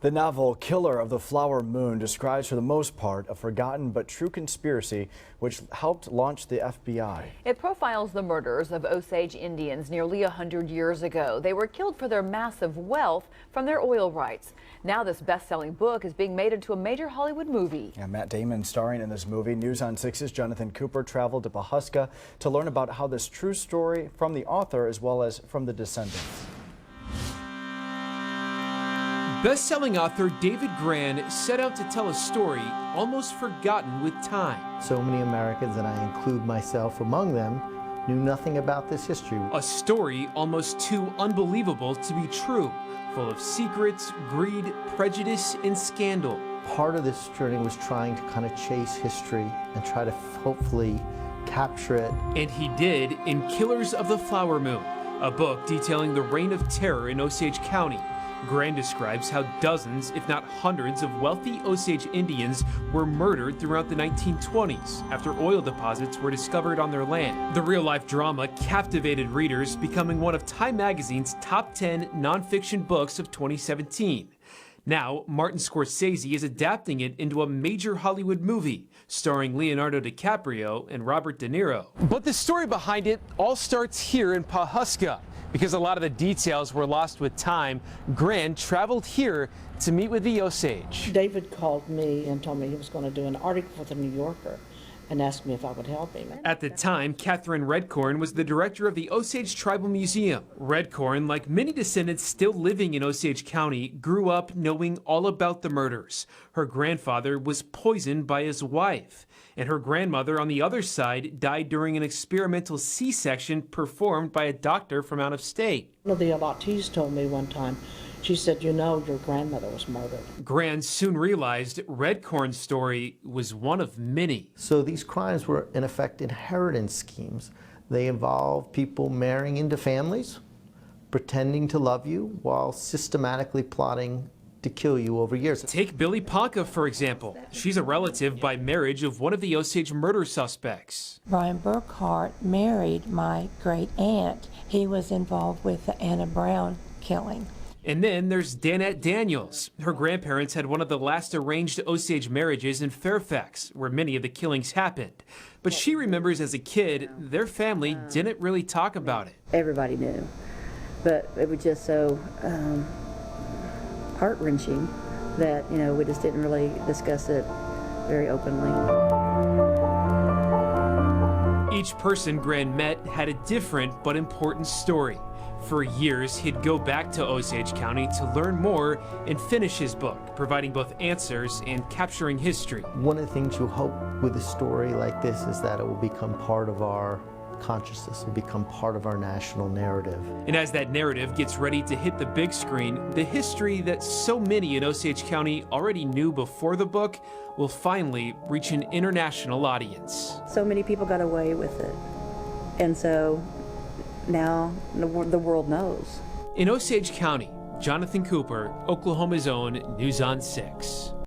The novel Killer of the Flower Moon describes, for the most part, a forgotten but true conspiracy which helped launch the FBI. It profiles the murders of Osage Indians nearly 100 years ago. They were killed for their massive wealth from their oil rights. Now this best-selling book is being made into a major Hollywood movie. Yeah, Matt Damon starring in this movie. News on 6's Jonathan Cooper traveled to Pawhuska to learn about how this true story from the author as well as from the descendants. Best-selling author David Grann set out to tell a story almost forgotten with time. So many Americans, and I include myself among them, knew nothing about this history. A story almost too unbelievable to be true, full of secrets, greed, prejudice, and scandal. Part of this journey was trying to kind of chase history and try to hopefully capture it. And he did in Killers of the Flower Moon, a book detailing the reign of terror in Osage County. Grann describes how dozens, if not hundreds, of wealthy Osage Indians were murdered throughout the 1920s after oil deposits were discovered on their land. The real-life drama captivated readers, becoming one of Time magazine's top 10 nonfiction books of 2017. Now, Martin Scorsese is adapting it into a major Hollywood movie, starring Leonardo DiCaprio and Robert De Niro. But the story behind it all starts here in Pawhuska. Because a lot of the details were lost with time, Grann traveled here to meet with the Osage. David called me and told me he was going to do an article for the New Yorker and asked me if I would help him. At the time, Catherine Redcorn was the director of the Osage Tribal Museum. Redcorn, like many descendants still living in Osage County, grew up knowing all about the murders. Her grandfather was poisoned by his wife, and her grandmother on the other side died during an experimental C-section performed by a doctor from out of state. One of the adoptees told me one time, she said, "You know, your grandmother was murdered." Grann soon realized Redcorn's story was one of many. So these crimes were, in effect, inheritance schemes. They involved people marrying into families, pretending to love you, while systematically plotting to kill you over years. Take Billy Ponca, for example. She's a relative by marriage of one of the Osage murder suspects. Brian Burkhart married my great aunt. He was involved with the Anna Brown killing. And then there's Danette Daniels. Her grandparents had one of the last arranged Osage marriages in Fairfax, where many of the killings happened. But she remembers as a kid, their family didn't really talk about it. Everybody knew, but it was just so heart-wrenching that, you know, we just didn't really discuss it very openly. Each person Grann met had a different but important story. For years, he'd go back to Osage County to learn more and finish his book, providing both answers and capturing history. One of the things you hope with a story like this is that it will become part of our consciousness, will become part of our national narrative. And as that narrative gets ready to hit the big screen, the history that so many in Osage County already knew before the book will finally reach an international audience. So many people got away with it, and so now the world knows. In Osage County, Jonathan Cooper, Oklahoma's own News on 6.